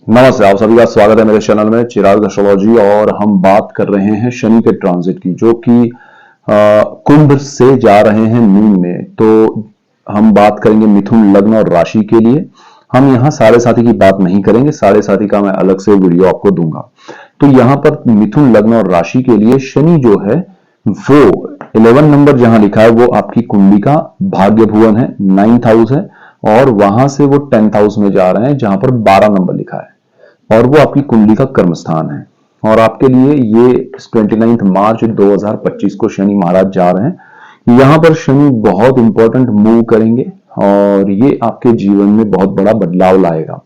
नमस्ते, आप सभी का स्वागत है मेरे चैनल में चिराग एस्ट्रोलॉजी। और हम बात कर रहे हैं शनि के ट्रांजिट की, जो कि कुंभ से जा रहे हैं मीन में। तो हम बात करेंगे मिथुन लग्न और राशि के लिए। हम यहाँ साढ़े साथी की बात नहीं करेंगे, साढ़े साथी का मैं अलग से वीडियो आपको दूंगा। तो यहाँ पर मिथुन लग्न और राशि के लिए शनि जो है वो 11 नंबर जहां लिखा है वो आपकी कुंडली का भाग्य भुवन है, 9th हाउस है। और वहां से वो 10th हाउस में जा रहे हैं जहां पर 12 नंबर लिखा है, और वो आपकी कुंडली का कर्म स्थान है। और आपके लिए ये 29 मार्च 2025 को शनि महाराज जा रहे हैं। यहां पर शनि बहुत इंपॉर्टेंट मूव करेंगे और ये आपके जीवन में बहुत बड़ा बदलाव लाएगा।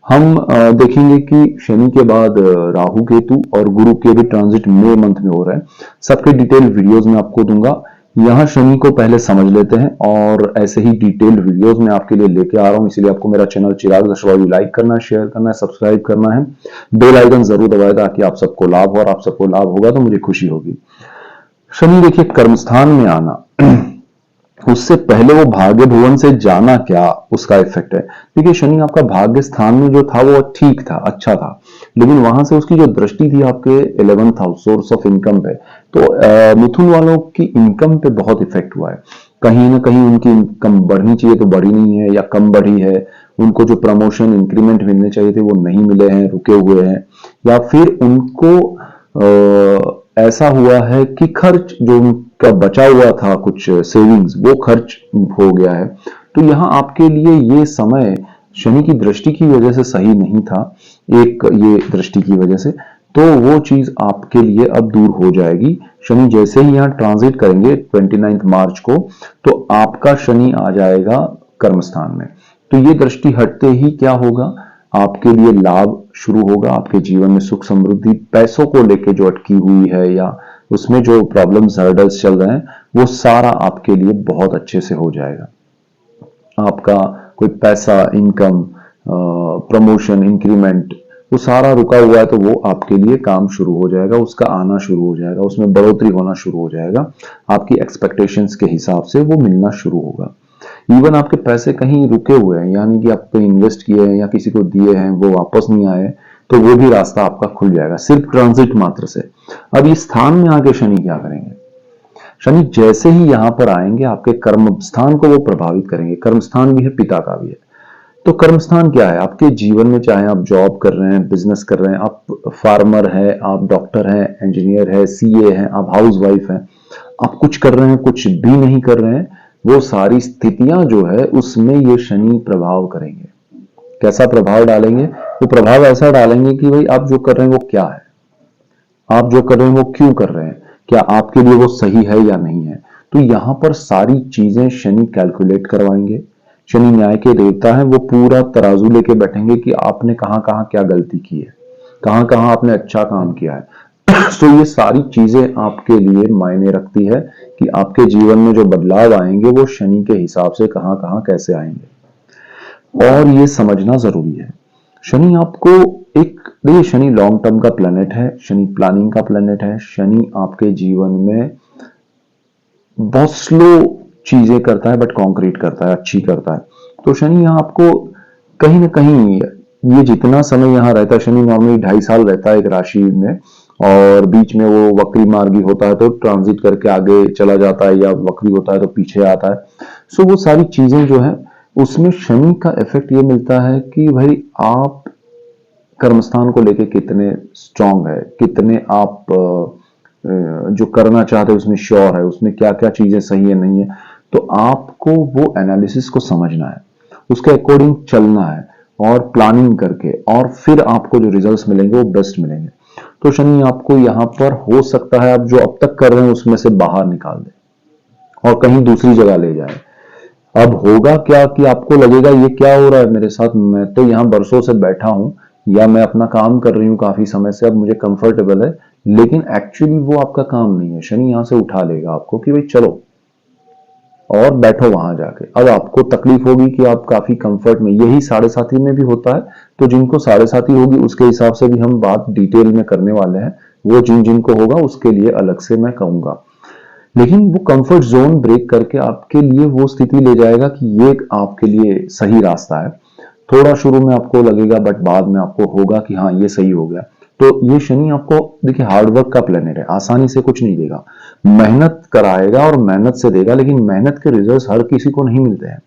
हम देखेंगे कि शनि के बाद राहु केतु और गुरु के भी ट्रांजिट मई मंथ में हो रहा है। सबके डिटेल वीडियोस में आपको दूंगा। यहाँ शनि को पहले समझ लेते हैं और ऐसे ही डिटेल्ड वीडियोस मैं आपके लिए लेके आ रहा हूं। इसलिए आपको मेरा चैनल चिराग एस्ट्रोलॉजी लाइक करना है, शेयर करना है, सब्सक्राइब करना है, बेल आइकन जरूर दबाएं ताकि आप सबको लाभ हो, और आप सबको लाभ होगा तो मुझे खुशी होगी। शनि देखिए कर्मस्थान में आना, उससे पहले वो भाग्य भुवन से जाना, क्या उसका इफेक्ट है। देखिए शनि आपका भाग्य स्थान में जो था वो ठीक था, अच्छा था, लेकिन वहां से उसकी जो दृष्टि थी आपके 11th house source of income पे, तो मिथुन वालों की इनकम पे बहुत इफेक्ट हुआ है। कहीं ना कहीं उनकी इनकम बढ़नी चाहिए तो बढ़ी नहीं है, या कम बढ़ी है। उनको जो प्रमोशन इंक्रीमेंट मिलने चाहिए थे वो नहीं मिले हैं, रुके हुए हैं। या फिर उनको ऐसा हुआ है कि खर्च जो उनका बचा हुआ था, कुछ सेविंग्स, वो खर्च हो गया है। तो यहाँ आपके लिए ये समय शनि की दृष्टि की वजह से सही नहीं था, एक ये दृष्टि की वजह से। तो वो चीज आपके लिए अब दूर हो जाएगी। शनि जैसे ही यहाँ ट्रांजिट करेंगे 29 मार्च को, तो आपका शनि आ जाएगा कर्म स्थान में। तो ये दृष्टि हटते ही क्या होगा, आपके लिए लाभ शुरू होगा। आपके जीवन में सुख समृद्धि, पैसों को लेके जो अटकी हुई है या उसमें जो प्रॉब्लम्स हर्डल्स चल रहे हैं, वो सारा आपके लिए बहुत अच्छे से हो जाएगा। आपका कोई पैसा, इनकम, प्रमोशन, इंक्रीमेंट, वो सारा रुका हुआ है तो वो आपके लिए काम शुरू हो जाएगा, उसका आना शुरू हो जाएगा, उसमें बढ़ोतरी होना शुरू हो जाएगा। आपकी एक्सपेक्टेशंस के हिसाब से वो मिलना शुरू होगा। इवन आपके पैसे कहीं रुके हुए हैं, यानी कि आप कहीं इन्वेस्ट किए हैं या किसी को दिए हैं, वो वापस नहीं आए, तो वो भी रास्ता आपका खुल जाएगा सिर्फ ट्रांजिट मात्र से। अब इस स्थान में आके शनि क्या करेंगे, शनि जैसे ही यहां पर आएंगे आपके कर्म स्थान को वो प्रभावित करेंगे। कर्म स्थान भी है, पिता का भी है। तो कर्म स्थान क्या है आपके जीवन में, चाहे आप जॉब कर रहे हैं, बिजनेस कर रहे हैं, आप फार्मर है, आप डॉक्टर हैं, इंजीनियर है, सीए हैं, आप हाउस वाइफ हैं, आप कुछ कर रहे हैं, कुछ भी नहीं कर रहे हैं, वो सारी स्थितियां जो है उसमें ये शनि प्रभाव करेंगे। कैसा प्रभाव डालेंगे, वो प्रभाव ऐसा डालेंगे कि भाई आप जो कर रहे हैं वो क्या है, आप जो कर रहे हैं वो क्यों कर रहे हैं, क्या आपके लिए वो सही है या नहीं है। तो यहां पर सारी चीजें शनि कैलकुलेट करवाएंगे। शनि न्याय के देवता है, वो पूरा तराजू लेके बैठेंगे कि आपने कहां कहां क्या गलती की है, कहां कहां आपने अच्छा काम किया है। तो ये सारी चीजें आपके लिए मायने रखती है कि आपके जीवन में जो बदलाव आएंगे वो शनि के हिसाब से कहां कहां कैसे आएंगे, और ये समझना जरूरी है। शनि आपको एक, देखिए शनि लॉन्ग टर्म का प्लेनेट है, शनि प्लानिंग का प्लेनेट है। शनि आपके जीवन में बहुत स्लो चीजें करता है बट कॉन्क्रीट करता है, अच्छी करता है। तो शनि यहाँ आपको कहीं ना कहीं, ये जितना समय यहाँ रहता है, शनि नॉर्मली 2.5 साल रहता है एक राशि में, और बीच में वो वक्री मार्गी होता है तो ट्रांजिट करके आगे चला जाता है, या वक्री होता है तो पीछे आता है। सो वो सारी चीजें जो है उसमें शनि का इफेक्ट ये मिलता है कि भाई आप कर्मस्थान को लेके कितने स्ट्रांग है, कितने आप जो करना चाहते हैं उसमें श्योर है, उसमें क्या क्या चीजें सही है नहीं है। तो आपको वो एनालिसिस को समझना है, उसके अकॉर्डिंग चलना है, और प्लानिंग करके, और फिर आपको जो रिजल्ट्स मिलेंगे वो बेस्ट मिलेंगे। तो शनि आपको यहाँ पर हो सकता है आप जो अब तक कर रहे हैं उसमें से बाहर निकाल दे और कहीं दूसरी जगह ले जाए। अब होगा क्या कि आपको लगेगा ये क्या हो रहा है मेरे साथ, मैं तो यहाँ बरसों से बैठा हूं, या मैं अपना काम कर रही हूँ काफी समय से, अब मुझे कंफर्टेबल है। लेकिन एक्चुअली वो आपका काम नहीं है। शनि यहां से उठा लेगा आपको कि भाई चलो और बैठो वहां जाके। अब आपको तकलीफ होगी कि आप काफी कंफर्ट में, यही साढ़े साथी में भी होता है। तो जिनको साढ़े साथी होगी उसके हिसाब से भी हम बात डिटेल में करने वाले हैं, वो जिन जिनको होगा उसके लिए अलग से मैं कहूंगा। लेकिन वो कंफर्ट जोन ब्रेक करके आपके लिए वो स्थिति ले जाएगा कि ये आपके लिए सही रास्ता है। थोड़ा शुरू में आपको लगेगा बट बाद में आपको होगा कि हाँ ये सही हो गया। तो ये शनि आपको देखिए हार्डवर्क का प्लेनेट है, आसानी से कुछ नहीं देगा, मेहनत कराएगा और मेहनत से देगा, लेकिन मेहनत के रिजल्ट हर किसी को नहीं मिलते हैं।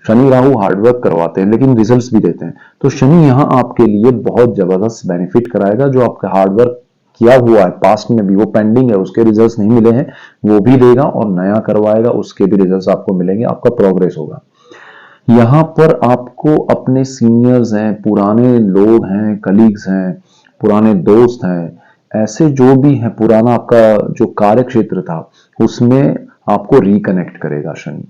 शनि राहु हार्डवर्क करवाते हैं लेकिन रिजल्ट्स भी देते हैं। तो शनि यहाँ आपके लिए बहुत जबरदस्त बेनिफिट कराएगा, जो आपका हार्डवर्क किया हुआ है पास्ट में भी, वो पेंडिंग है, उसके रिजल्ट्स नहीं मिले हैं, वो भी देगा, और नया करवाएगा, उसके भी रिजल्ट्स आपको मिलेंगे, आपका प्रोग्रेस होगा। यहाँ पर आपको अपने सीनियर्स हैं, पुराने लोग हैं, कलीग्स हैं, पुराने दोस्त हैं, ऐसे जो भी है, पुराना आपका जो कार्य क्षेत्र था उसमें आपको रिकनेक्ट करेगा शनि,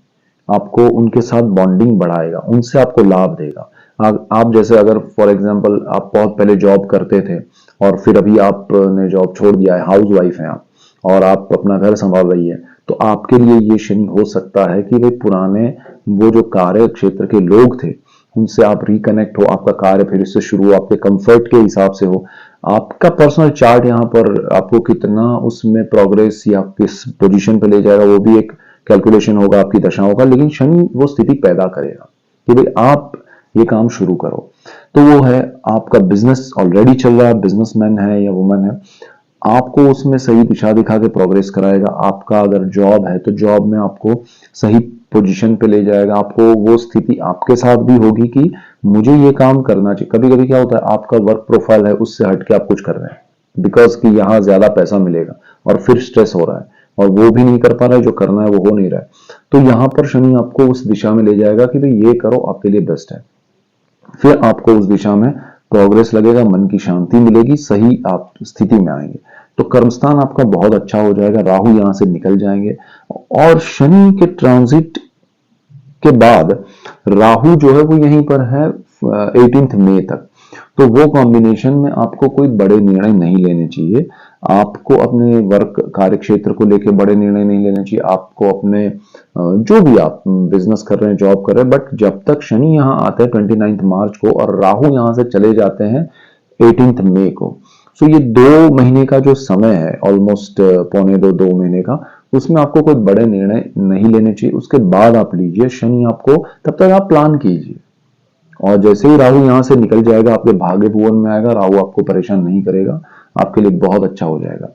आपको उनके साथ बॉन्डिंग बढ़ाएगा, उनसे आपको लाभ देगा। आप जैसे अगर फॉर एग्जांपल आप बहुत पहले जॉब करते थे और फिर अभी आपने जॉब छोड़ दिया है, हाउस वाइफ हैं आप, और आप अपना घर संभाल रही है, तो आपके लिए ये शनि हो सकता है कि भाई पुराने वो जो कार्य क्षेत्र के लोग थे उनसे आप रिकनेक्ट हो, आपका कार्य फिर से शुरू हो, आपके कंफर्ट के हिसाब से हो। आपका पर्सनल चार्ट यहाँ पर आपको कितना उसमें प्रोग्रेस या किस पोजीशन पे ले जाएगा वो भी एक कैलकुलेशन होगा, आपकी दशाओं का, लेकिन शनि वो स्थिति पैदा करेगा कि भाई आप ये काम शुरू करो। तो वो है आपका बिजनेस ऑलरेडी चल रहा है, बिजनेसमैन है या वुमन है, आपको उसमें सही दिशा दिखा के प्रोग्रेस कराएगा। आपका अगर जॉब है तो जॉब में आपको सही पोजीशन पे ले जाएगा, आपको वो स्थिति आपके साथ भी होगी कि मुझे ये काम करना चाहिए। कभी कभी क्या होता है, आपका वर्क प्रोफाइल है उससे हट के आप कुछ कर रहे हैं बिकॉज कि यहाँ ज्यादा पैसा मिलेगा, और फिर स्ट्रेस हो रहा है और वो भी नहीं कर पा रहा है, जो करना है वो हो नहीं रहा है। तो यहाँ पर शनि आपको उस दिशा में ले जाएगा कि भाई ये करो, आपके लिए बेस्ट है, फिर आपको उस दिशा में प्रोग्रेस लगेगा, मन की शांति मिलेगी, सही आप स्थिति में आएंगे। तो कर्मस्थान आपका बहुत अच्छा हो जाएगा, राहु यहां से निकल जाएंगे, और शनि के ट्रांजिट के बाद राहु जो है वो यहीं पर है 18 मई तक। तो वो कॉम्बिनेशन में आपको कोई बड़े निर्णय नहीं लेने चाहिए, आपको अपने वर्क कार्य क्षेत्र को लेकर बड़े निर्णय नहीं लेने चाहिए, आपको अपने जो भी आप बिजनेस कर रहे हैं, जॉब कर रहे हैं, बट जब तक शनि यहाँ आते हैं 29 मार्च को और राहु यहाँ से चले जाते हैं 18 मई को, सो ये 2 महीने का जो समय है, ऑलमोस्ट पौने दो महीने का, उसमें आपको कोई बड़े निर्णय नहीं लेने चाहिए, उसके बाद आप लीजिए। शनि आपको, तब तक आप प्लान कीजिए, और जैसे ही राहु यहां से निकल जाएगा आपके भाग्य भुवन में आएगा, राहु आपको परेशान नहीं करेगा, आपके लिए बहुत अच्छा हो जाएगा।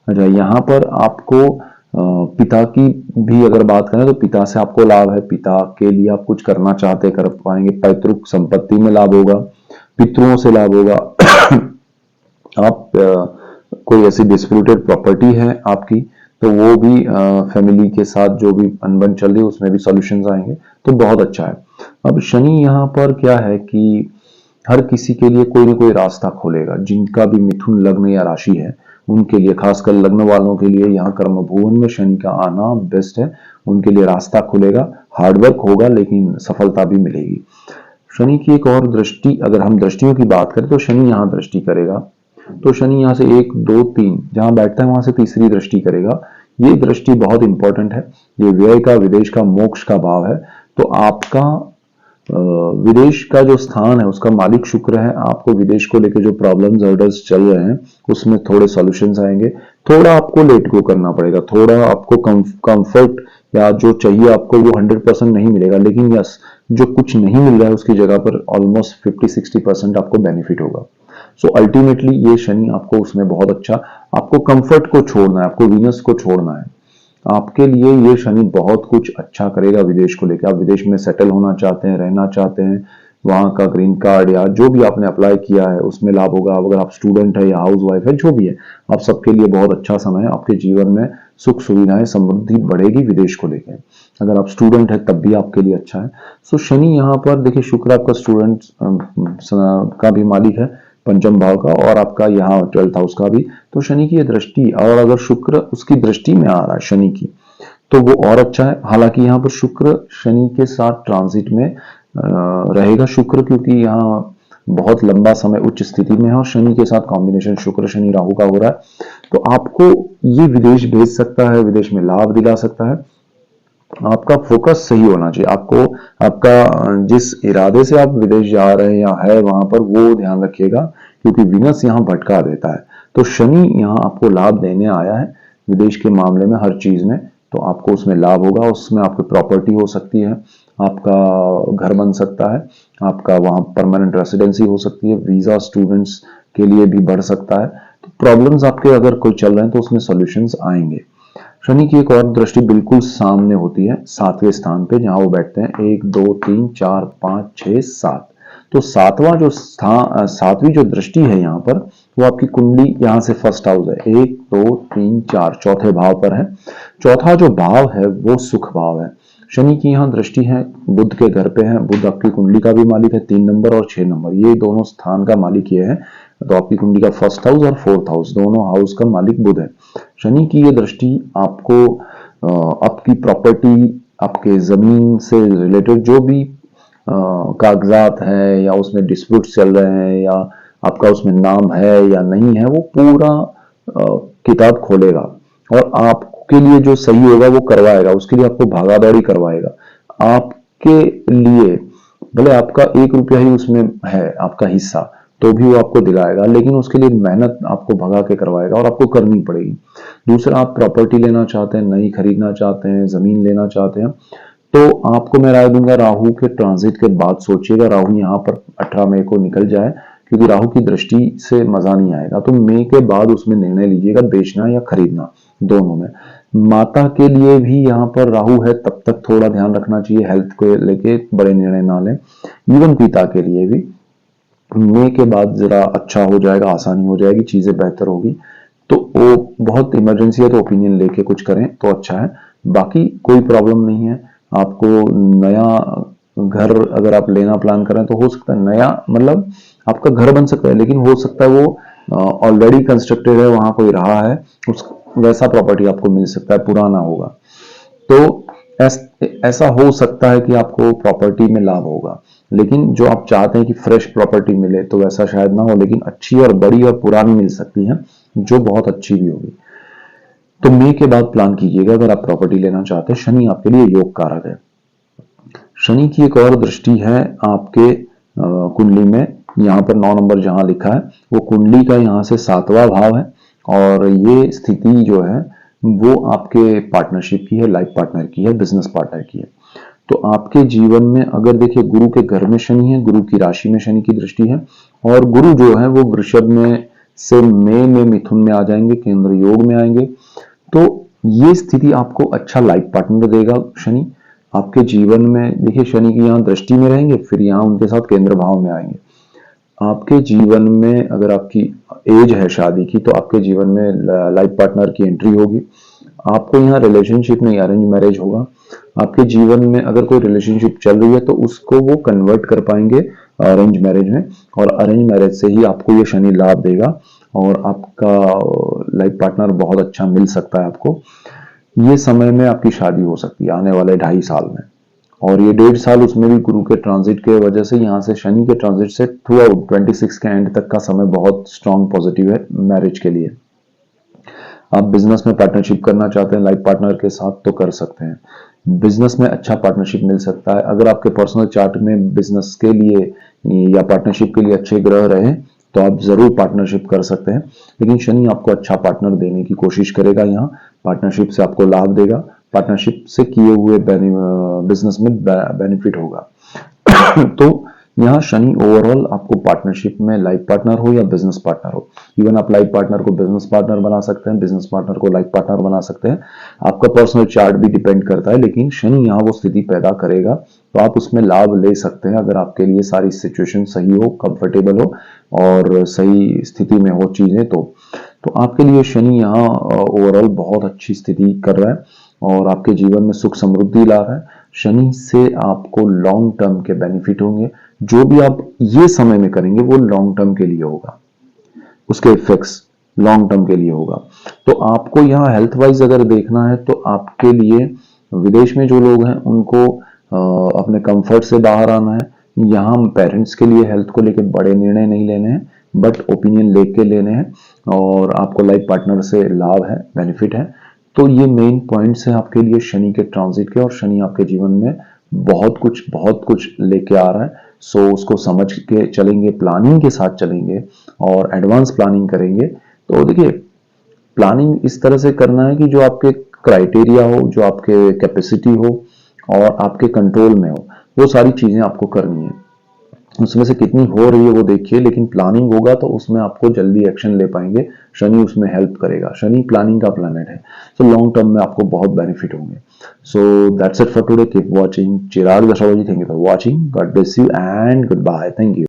अच्छा, यहाँ पर आपको पिता की भी अगर बात करें तो पिता से आपको लाभ है, पिता के लिए आप कुछ करना चाहते कर पाएंगे, पैतृक संपत्ति में लाभ होगा, पितरों से लाभ होगा। आप कोई ऐसी डिस्प्यूटेड प्रॉपर्टी है आपकी तो वो भी फैमिली के साथ जो भी अनबन चल रही है उसमें भी सॉल्यूशंस आएंगे, तो बहुत अच्छा है। अब शनि यहाँ पर क्या है कि हर किसी के लिए कोई ना कोई रास्ता खोलेगा, जिनका भी मिथुन लग्न या राशि है उनके लिए, खासकर लग्न वालों के लिए यहाँ कर्म भुवन में शनि का आना बेस्ट है, उनके लिए रास्ता खुलेगा, हार्डवर्क होगा लेकिन सफलता भी मिलेगी। शनि की एक और दृष्टि, अगर हम दृष्टियों की बात करें तो शनि यहाँ दृष्टि करेगा, तो शनि यहाँ से 1 2 3 जहां बैठता है वहां से तीसरी दृष्टि करेगा। ये दृष्टि बहुत इंपॉर्टेंट है, ये व्यय का, विदेश का, मोक्ष का भाव है। तो आपका विदेश का जो स्थान है उसका मालिक शुक्र है, आपको विदेश को लेकर जो प्रॉब्लम्स हर्डल्स चल रहे हैं उसमें थोड़े सॉल्यूशंस आएंगे, थोड़ा आपको लेट गो करना पड़ेगा, थोड़ा आपको कंफर्ट या जो चाहिए आपको वो 100% नहीं मिलेगा, लेकिन यस, जो कुछ नहीं मिल रहा है उसकी जगह पर ऑलमोस्ट 50-60% आपको बेनिफिट होगा। सो अल्टीमेटली ये शनि आपको उसमें बहुत अच्छा, आपको कंफर्ट को छोड़ना है, आपको वीनस को छोड़ना है, आपके लिए ये शनि बहुत कुछ अच्छा करेगा विदेश को लेकर। आप विदेश में सेटल होना चाहते हैं, रहना चाहते हैं, वहां का ग्रीन कार्ड या जो भी आपने अप्लाई किया है उसमें लाभ होगा। अगर आप स्टूडेंट है या हाउस वाइफ है, जो भी है, आप सबके लिए बहुत अच्छा समय है, आपके जीवन में सुख सुविधाएं, समृद्धि बढ़ेगी विदेश को लेकर। अगर आप स्टूडेंट है तब भी आपके लिए अच्छा है। सो शनि यहाँ पर देखिए, शुक्र आपका स्टूडेंट का भी मालिक है, पंचम भाव का, और आपका यहाँ 12th हाउस का भी। तो शनि की ये दृष्टि, और अगर शुक्र उसकी दृष्टि में आ रहा है शनि की, तो वो और अच्छा है। हालांकि यहाँ पर शुक्र शनि के साथ ट्रांजिट में रहेगा शुक्र, क्योंकि यहाँ बहुत लंबा समय उच्च स्थिति में है और शनि के साथ कॉम्बिनेशन शुक्र शनि राहु का हो रहा है, तो आपको ये विदेश भेज सकता है, विदेश में लाभ दिला सकता है। आपका फोकस सही होना चाहिए, आपको आपका जिस इरादे से आप विदेश जा रहे हैं या है वहां पर, वो ध्यान रखिएगा, क्योंकि विनस यहाँ भटका देता है। तो शनि यहाँ आपको लाभ देने आया है विदेश के मामले में, हर चीज में, तो आपको उसमें लाभ होगा, उसमें आपकी प्रॉपर्टी हो सकती है, आपका घर बन सकता है, आपका वहां परमानेंट रेसिडेंसी हो सकती है, वीजा स्टूडेंट्स के लिए भी बढ़ सकता है। तो प्रॉब्लम्स आपके अगर कोई चल रहे हैं तो उसमें सॉल्यूशंस आएंगे। शनि की एक और दृष्टि बिल्कुल सामने होती है 7वें स्थान पे, जहां वो बैठते हैं 1 2 3 4 5 6 7। तो सातवां जो स्थान, सातवीं जो दृष्टि है यहाँ पर, वो आपकी कुंडली यहाँ से फर्स्ट हाउस है 1 2 3 4 चौथे भाव पर है। चौथा जो भाव है वो सुख भाव है। शनि की यहाँ दृष्टि है, बुध के घर पे है। बुध आपकी कुंडली का भी मालिक है, 3 नंबर और 6 नंबर, ये दोनों स्थान का मालिक ये है। तो आपकी कुंडली का फर्स्ट हाउस और फोर्थ हाउस, दोनों हाउस का मालिक बुध है। शनि की ये दृष्टि आपको आपकी प्रॉपर्टी, आपके जमीन से रिलेटेड जो भी कागजात है या उसमें डिस्प्यूट चल रहे हैं या आपका उसमें नाम है या नहीं है, वो पूरा किताब खोलेगा और आपके लिए जो सही होगा वो करवाएगा। उसके लिए आपको भागा दौड़ी करवाएगा। आपके लिए भले आपका 1 रुपया ही उसमें है आपका हिस्सा, तो भी वो आपको दिलाएगा, लेकिन उसके लिए मेहनत आपको भगा के करवाएगा और आपको करनी पड़ेगी। दूसरा, आप प्रॉपर्टी लेना चाहते हैं, नई खरीदना चाहते हैं, जमीन लेना चाहते हैं, तो आपको मैं राय दूंगा राहु के ट्रांजिट के बाद सोचिएगा। राहु यहाँ पर 18 मई को निकल जाए, क्योंकि राहु की दृष्टि से मजा नहीं आएगा। तो मई के बाद उसमें निर्णय लीजिएगा, बेचना या खरीदना, दोनों में। माता के लिए भी यहाँ पर राहु है, तब तक थोड़ा ध्यान रखना चाहिए, हेल्थ को लेके बड़े निर्णय ना लें। इवन पिता के लिए भी मई के बाद जरा अच्छा हो जाएगा, आसानी हो जाएगी, चीजें बेहतर होगी। तो वो बहुत इमरजेंसी है तो ओपिनियन लेके कुछ करें तो अच्छा है। बाकी कोई प्रॉब्लम नहीं है। आपको नया घर अगर आप लेना प्लान करें तो हो सकता है, नया मतलब आपका घर बन सकता है, लेकिन हो सकता है वो ऑलरेडी कंस्ट्रक्टेड है, वहां कोई रहा है, उस वैसा प्रॉपर्टी आपको मिल सकता है, पुराना होगा। तो ऐसा हो सकता है कि आपको प्रॉपर्टी में लाभ होगा, लेकिन जो आप चाहते हैं कि फ्रेश प्रॉपर्टी मिले तो वैसा शायद ना हो, लेकिन अच्छी और बड़ी और पुरानी मिल सकती है, जो बहुत अच्छी भी होगी। तो मई के बाद प्लान कीजिएगा अगर आप प्रॉपर्टी लेना चाहते हैं। शनि आपके लिए योग कारक है। शनि की एक और दृष्टि है आपके कुंडली में, यहाँ पर 9 नंबर जहां लिखा है वो कुंडली का यहाँ से 7वां भाव है, और ये स्थिति जो है वो आपके पार्टनरशिप की है, लाइफ पार्टनर की है, बिजनेस पार्टनर की है। तो आपके जीवन में अगर देखिए, गुरु के घर में शनि है, गुरु की राशि में शनि की दृष्टि है, और गुरु जो है वो वृषभ में से मई में मिथुन में आ जाएंगे, केंद्र योग में आएंगे। तो ये स्थिति आपको अच्छा लाइफ पार्टनर देगा। शनि आपके जीवन में, देखिए शनि की यहाँ दृष्टि में रहेंगे, फिर यहाँ उनके साथ केंद्र भाव में आएंगे। आपके जीवन में अगर आपकी एज है शादी की, तो आपके जीवन में लाइफ पार्टनर की एंट्री होगी। आपको यहाँ रिलेशनशिप नहीं, अरेंज मैरिज होगा। आपके जीवन में अगर कोई रिलेशनशिप चल रही है तो उसको वो कन्वर्ट कर पाएंगे अरेंज मैरिज में, और अरेंज मैरिज से ही आपको ये शनि लाभ देगा और आपका लाइफ पार्टनर बहुत अच्छा मिल सकता है आपको। ये समय में आपकी शादी हो सकती है आने वाले 2.5 साल में, और ये 1.5 साल उसमें भी गुरु के ट्रांजिट के वजह से, यहाँ से शनि के ट्रांजिट से थ्रू आउट 26 के एंड तक का समय बहुत स्ट्रांग पॉजिटिव है मैरिज के लिए। आप बिजनेस में पार्टनरशिप करना चाहते हैं लाइफ पार्टनर के साथ तो कर सकते हैं। बिजनेस में अच्छा पार्टनरशिप मिल सकता है। अगर आपके पर्सनल चार्ट में बिजनेस के लिए या पार्टनरशिप के लिए अच्छे ग्रह रहे तो आप जरूर पार्टनरशिप कर सकते हैं, लेकिन शनि आपको अच्छा पार्टनर देने की कोशिश करेगा। यहाँ पार्टनरशिप से आपको लाभ देगा, पार्टनरशिप से किए हुए बिजनेस में बेनिफिट होगा। तो यहाँ शनि ओवरऑल आपको पार्टनरशिप में लाइफ पार्टनर हो या बिजनेस पार्टनर हो, इवन आप लाइफ पार्टनर को बिजनेस पार्टनर बना सकते हैं, बिजनेस पार्टनर को लाइफ पार्टनर बना सकते हैं। आपका पर्सनल चार्ट भी डिपेंड करता है, लेकिन शनि यहाँ वो स्थिति पैदा करेगा तो आप उसमें लाभ ले सकते हैं अगर आपके लिए सारी सिचुएशन सही हो, कंफर्टेबल हो और सही स्थिति में हो चीजें। तो आपके लिए शनि यहाँ ओवरऑल बहुत अच्छी स्थिति कर रहा है और आपके जीवन में सुख समृद्धि ला रहा है। शनि से आपको लॉन्ग टर्म के बेनिफिट होंगे। जो भी आप ये समय में करेंगे वो लॉन्ग टर्म के लिए होगा, उसके इफेक्ट्स लॉन्ग टर्म के लिए होगा। तो आपको यहाँ हेल्थ वाइज अगर देखना है तो आपके लिए विदेश में जो लोग हैं उनको अपने कंफर्ट से बाहर आना है। यहाँ पेरेंट्स के लिए हेल्थ को लेकर बड़े निर्णय नहीं लेने हैं, बट ओपिनियन लेके लेने हैं, और आपको लाइफ पार्टनर से लाभ है, बेनिफिट है। तो ये मेन पॉइंट्स हैं आपके लिए शनि के ट्रांजिट के, और शनि आपके जीवन में बहुत कुछ लेके आ रहा है। सो उसको समझ के चलेंगे, प्लानिंग के साथ चलेंगे और एडवांस प्लानिंग करेंगे। तो देखिए, प्लानिंग इस तरह से करना है कि जो आपके क्राइटेरिया हो, जो आपके कैपेसिटी हो, और आपके कंट्रोल में हो, वो सारी चीजें आपको करनी है। उसमें से कितनी हो रही है वो देखिए, लेकिन प्लानिंग होगा तो उसमें आपको जल्दी एक्शन ले पाएंगे। शनि उसमें हेल्प करेगा, शनि प्लानिंग का प्लैनेट है। सो लॉन्ग टर्म में आपको बहुत बेनिफिट होंगे। So that's it for today, keep watching Chirag astrology. Thank you for watching, God bless you and goodbye, thank you.